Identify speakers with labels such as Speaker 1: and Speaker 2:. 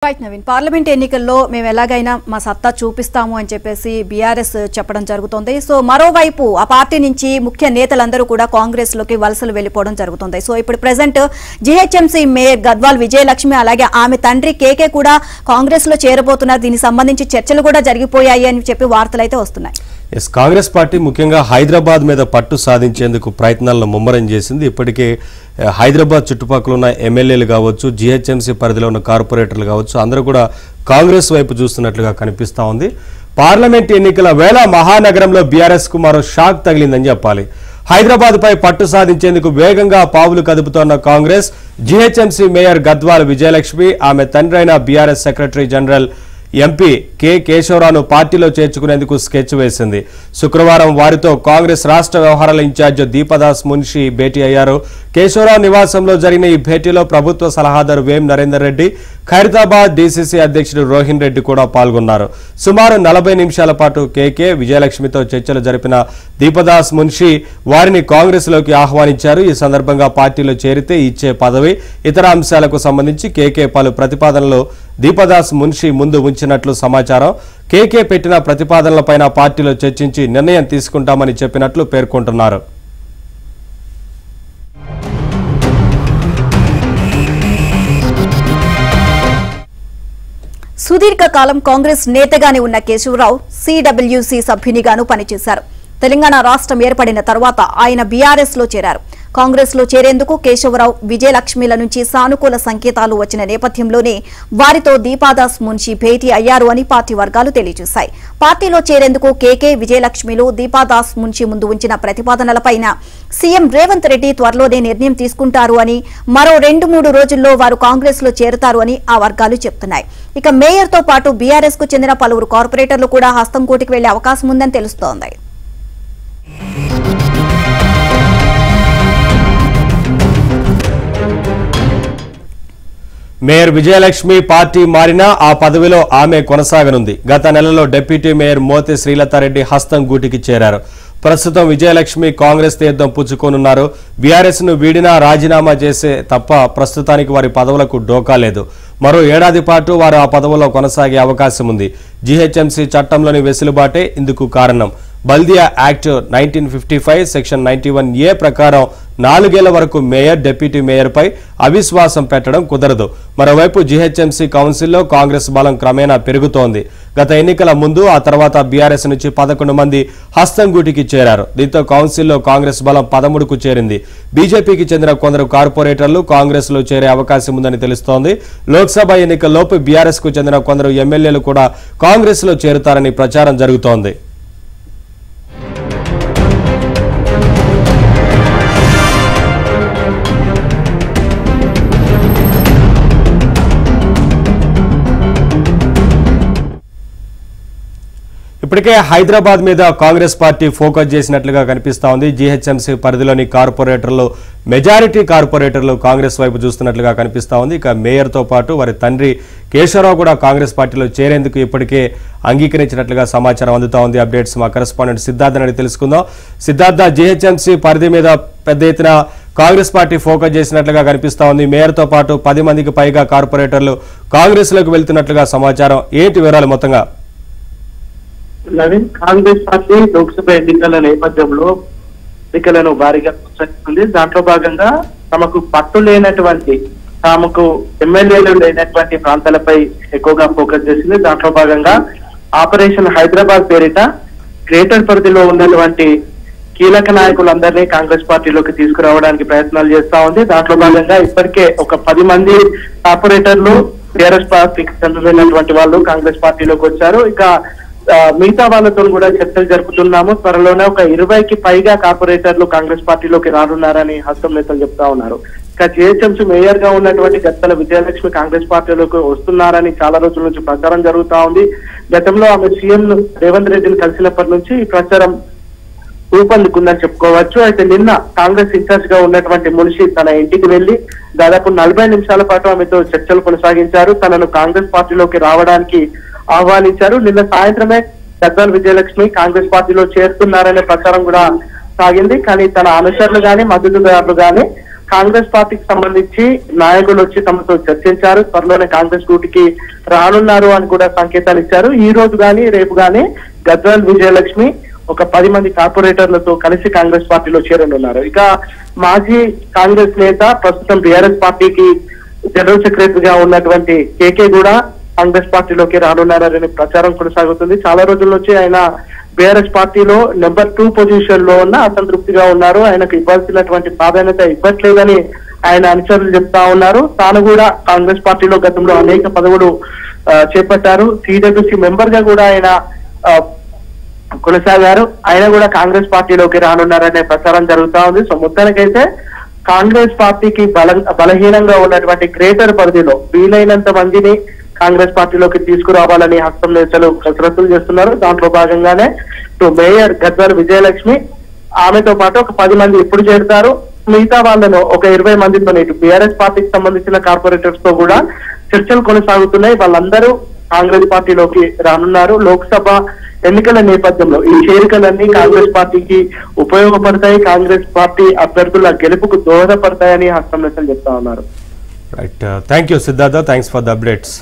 Speaker 1: Right Naveen, parliament ఎన్నికల్లో మేము ఎలాగైనా మా సత్తా చూపిస్తాము అని చెప్పేసి బీఆర్ఎస్ చెప్పడం జరుగుతుంది. సో మరోవైపు ఆ పార్టీ నుంచి ముఖ్య నేతలందరూ కూడా కాంగ్రెస్ లోకి వలసలు వెళ్లిపోవడం జరుగుతుంది. సో ఇప్పుడు present GHMC mayor Gadwal Vijayalakshmi అలాగే ఆమె తండ్రి కేకే కూడా కాంగ్రెస్ లో చేరబోతున్నారు. దీనికి సంబంధించి చర్చలు కూడా జరిగిపోయాయి అని చెప్పి వార్తలు అయితే వస్తున్నాయి.
Speaker 2: కాంగ్రెస్ పార్టీ ముఖ్యంగా హైదరాబాద్ మీద పట్టు సాధించేందుకు ప్రయత్నాలను ముమ్మరం చేసింది. ఇప్పటికే హైదరాబాద్ చుట్టుపక్కల ఉన్న ఎమ్మెల్యేలు కావచ్చు, జీహెచ్ఎంసీ పరిధిలో ఉన్న కార్పొరేటర్లు కావచ్చు, అందరూ కూడా కాంగ్రెస్ వైపు చూస్తున్నట్లుగా కనిపిస్తా ఉంది. పార్లమెంట్ ఎన్నికల వేళ మహానగరంలో బీఆర్ఎస్ కు మరో షాక్ తగిలిందని చెప్పాలి. హైదరాబాద్ పై పట్టు సాధించేందుకు వేగంగా పావులు కదుపుతోన్న కాంగ్రెస్ జీహెచ్ఎంసీ మేయర్ గద్వాల్ విజయలక్ష్మి, ఆమె తండ్రి అయిన BRS secretary general MP K కేశవరావును పార్టీలో చేర్చుకునేందుకు స్కెచ్ వేసింది. శుక్రవారం వారితో కాంగ్రెస్ రాష్ట్ర వ్యవహారాల ఇన్ఛార్జ్ దీపదాస్ మున్షి భేటీ అయ్యారు. కేశవరావు నివాసంలో జరిగిన ఈ భేటీలో ప్రభుత్వ సలహాదారు వేం నరేందర్ రెడ్డి, ఖైరతాబాద్ డీసీసీ అధ్యక్షుడు రోహిన్ రెడ్డి కూడా పాల్గొన్నారు. సుమారు 40 నిమిషాల పాటు కేకే విజయలక్ష్మితో చర్చలు జరిపిన దీపదాస్ మున్షి వారిని కాంగ్రెస్ లోకి ఆహ్వానించారు. ఈ సందర్భంగా పార్టీలో చేరితే ఇచ్చే పదవి, ఇతర అంశాలకు సంబంధించి కేకే పలు ప్రతిపాదనలు దీపదాస్ మున్షి ముందు ఉంచినట్లు సమాచారం. కేకే పెట్టిన ప్రతిపాదనలపైన పార్టీలో చర్చించి నిర్ణయం తీసుకుంటామని చెప్పినట్లు పేర్కొంటున్నారు.
Speaker 1: సుదీర్ఘకాలం కాంగ్రెస్ నేతగానే ఉన్న కేశవరావు సిడబ్ల్యూసీ సభ్యునిగాను పనిచేశారు. తెలంగాణ రాష్ట్రం ఏర్పడిన తర్వాత ఆయన బీఆర్ఎస్ లో చేరారు. కాంగ్రెస్ లో చేరేందుకు కేశవరావు విజయలక్ష్మిల నుంచి సానుకూల సంకేతాలు వచ్చిన నేపథ్యంలోనే వారితో దీపాదాస్ మున్షి భేటీ అయ్యారు అని పార్టీ వర్గాలు తెలియజేశాయి. పార్టీలో చేరేందుకు కేకే విజయలక్ష్మిలు దీపాదాస్ మున్షి ముందు ఉంచిన ప్రతిపాదనలపైన సీఎం రేవంత్ రెడ్డి త్వరలోనే నిర్ణయం తీసుకుంటారు అని, మరో 2-3 రోజుల్లో వారు కాంగ్రెస్ లో చేరుతారు అని ఆ వర్గాలు చెబుతున్నాయి. ఇక మేయర్ తో పాటు బీఆర్ఎస్ కు చెందిన పలువురు కార్పొరేటర్లు కూడా హస్తంకోటికి వెళ్లే అవకాశం ఉందని తెలుస్తోంది.
Speaker 2: మేయర్ విజయలక్ష్మి పార్టీ మారినా ఆ పదవిలో ఆమె కొనసాగనుంది. గత నెలలో డిప్యూటీ మేయర్ మోతే శ్రీలతారెడ్డి హస్తం గూటికి చేరారు. ప్రస్తుతం విజయలక్ష్మి కాంగ్రెస్ తీర్థం పుచ్చుకోనున్నారు. బీఆర్ఎస్ ను వీడినా రాజీనామా చేసే తప్ప ప్రస్తుతానికి వారి పదవులకు డోకా లేదు. మరో ఏడాది పాటు వారు ఆ పదవుల్లో కొనసాగే అవకాశం ఉంది. జీహెచ్ఎంసీ చట్టంలోని వెసులుబాటే ఇందుకు కారణం. బల్దియా యాక్ట్ 1955 సెక్షన్ 91A ప్రకారం 4 ఏళ్ల వరకు మేయర్, డిప్యూటీ మేయర్ పై అవిశ్వాసం పెట్టడం కుదరదు. మరోవైపు జీహెచ్ఎంసీ కౌన్సిల్లో కాంగ్రెస్ బలం క్రమేణా పెరుగుతోంది. గత ఎన్నికల ముందు, ఆ తర్వాత బీఆర్ఎస్ నుంచి 11 మంది హస్తంగూటికి చేరారు. దీంతో కౌన్సిల్లో కాంగ్రెస్ బలం 13కు చేరింది. బీజేపీకి చెందిన కొందరు కార్పొరేటర్లు కాంగ్రెస్ లో చేరే అవకాశం ఉందని తెలుస్తోంది. లోక్సభ ఎన్నికల్లోపు బీఆర్ఎస్ కు చెందిన కొందరు ఎమ్మెల్యేలు కూడా కాంగ్రెస్ లో చేరుతారని ప్రచారం జరుగుతోంది. ఇప్పటికే హైదరాబాద్ మీద కాంగ్రెస్ పార్టీ ఫోకస్ చేసినట్లుగా కనిపిస్తా ఉంది. జీహెచ్ఎంసీ పరిధిలోని కార్పొరేటర్లు, మెజారిటీ కార్పొరేటర్లు కాంగ్రెస్ వైపు చూస్తున్నట్లుగా కనిపిస్తా ఉంది. ఇక మేయర్ తో పాటు వారి తండ్రి కేశవరావు కూడా కాంగ్రెస్ పార్టీలో చేరేందుకు ఇప్పటికే అంగీకరించినట్లుగా సమాచారం అందుతా ఉంది. అప్డేట్స్ మా కరెస్పాండెంట్ సిద్ధార్థ్ అని తెలుసుకుందాం. సిద్ధార్థ, జీహెచ్ఎంసీ పరిధి మీద పెద్ద ఎత్తున కాంగ్రెస్ పార్టీ ఫోకస్ చేసినట్లుగా కనిపిస్తా ఉంది. మేయర్ తో పాటు 10 మందికి పైగా కార్పొరేటర్లు కాంగ్రెస్ లోకి వెళ్తున్నట్లుగా సమాచారం. ఏంటి వివరాలు మొత్తంగా?
Speaker 3: నవీన్, కాంగ్రెస్ పార్టీ లోక్సభ ఎన్నికల నేపథ్యంలో ఎన్నికలను భారీగా ప్రోత్సహిస్తుంది. దాంట్లో భాగంగా తమకు పట్టు లేనటువంటి, తమకు ఎమ్మెల్యేలు లేనటువంటి ప్రాంతాలపై ఎక్కువగా ఫోకస్ చేసింది. దాంట్లో భాగంగా ఆపరేషన్ హైదరాబాద్ పేరిట గ్రేటర్ పరిధిలో ఉన్నటువంటి కీలక నాయకులందరినీ కాంగ్రెస్ పార్టీలోకి తీసుకురావడానికి ప్రయత్నాలు చేస్తా ఉంది. దాంట్లో భాగంగా ఇప్పటికే ఒక 10 మంది కార్పొరేటర్లు టీఆర్ఎస్ పార్టీకి చెందినటువంటి వాళ్ళు కాంగ్రెస్ పార్టీలోకి వచ్చారు. ఇక మిగతా వాళ్ళతో కూడా చర్చలు జరుపుతున్నాము. త్వరలోనే ఒక 20కి పైగా కార్పొరేటర్లు కాంగ్రెస్ పార్టీలోకి రానున్నారని హస్తం నేతలు చెప్తా ఉన్నారు. ఇక జీహెచ్ఎంసీ మేయర్ గా ఉన్నటువంటి గద్దల విజయలక్ష్మి కాంగ్రెస్ పార్టీలోకి వస్తున్నారని చాలా రోజుల నుంచి ప్రచారం జరుగుతా ఉంది. గతంలో ఆమె సీఎం రేవంత్ రెడ్డిని కలిసినప్పటి నుంచి ఈ ప్రచారం ఊపందుకుందని చెప్పుకోవచ్చు. అయితే నిన్న కాంగ్రెస్ ఇన్ఛార్జ్ గా ఉన్నటువంటి మున్షి తన ఇంటికి వెళ్లి దాదాపు 40 నిమిషాల పాటు ఆమెతో చర్చలు కొనసాగించారు. తనను కాంగ్రెస్ పార్టీలోకి రావడానికి ఆహ్వానించారు. నిన్న సాయంత్రమే గద్వాల్ విజయలక్ష్మి కాంగ్రెస్ పార్టీలో చేరుతున్నారనే ప్రచారం కూడా సాగింది. కానీ తన అనుచరులు గాని, మద్దతుదారులు గాని కాంగ్రెస్ పార్టీకి సంబంధించి నాయకులు వచ్చి తమతో చర్చించారు. త్వరలోనే కాంగ్రెస్ డ్యూటీకి రానున్నారు అని కూడా సంకేతాలు ఇచ్చారు. ఈ రోజు గాని రేపు గాని గద్వాల్ విజయలక్ష్మి ఒక 10 మంది కార్పొరేటర్లతో కలిసి కాంగ్రెస్ పార్టీలో చేరనున్నారు. ఇక మాజీ కాంగ్రెస్ నేత ప్రస్తుతం బీఆర్ఎస్ పార్టీకి జనరల్ సెక్రటరీగా ఉన్నటువంటి కేకే కూడా కాంగ్రెస్ పార్టీలోకి రానున్నారనే ప్రచారం కొనసాగుతుంది. చాలా రోజుల నుంచి ఆయన బీఆర్ఎస్ పార్టీలో నెంబర్ 2 పొజిషన్ లో ఉన్న అసంతృప్తిగా ఉన్నారు. ఆయనకు ఇవ్వాల్సినటువంటి ప్రాధాన్యత ఇవ్వట్లేదని ఆయన అనుచరులు చెప్తా ఉన్నారు. తాను కూడా కాంగ్రెస్ పార్టీలో గతంలో అనేక పదవులు చేపట్టారు. సిడబ్ల్యూసి మెంబర్ గా కూడా ఆయన కొనసాగారు. ఆయన కూడా కాంగ్రెస్ పార్టీలోకి రానున్నారనే ప్రచారం జరుగుతా ఉంది. సో మొత్తానికైతే కాంగ్రెస్ పార్టీకి బలహీనంగా ఉన్నటువంటి గ్రేటర్ పరిధిలో వీలైనంత మందిని కాంగ్రెస్ పార్టీలోకి తీసుకురావాలని హస్తం నేతలు కసరత్తులు చేస్తున్నారు. దాంట్లో భాగంగానే మేయర్ గద్వాల్ విజయలక్ష్మి ఆమెతో పాటు ఒక 10 మంది ఎప్పుడు చేరుతారు, మిగతా వాళ్ళను ఒక 20 మందితో ఇటు బీఆర్ఎస్ పార్టీకి సంబంధించిన కార్పొరేటర్స్ తో కూడా చర్చలు కొనసాగుతున్నాయి. వాళ్ళందరూ కాంగ్రెస్ పార్టీలోకి రానున్నారు. లోక్సభ ఎన్నికల నేపథ్యంలో ఈ చేరికలన్నీ కాంగ్రెస్ పార్టీకి ఉపయోగపడతాయి, కాంగ్రెస్ పార్టీ అభ్యర్థుల గెలుపుకు దోహదపడతాయని హస్తం నేతలు చెప్తా ఉన్నారు.
Speaker 2: Right, thank you Siddhartha, thanks for the updates.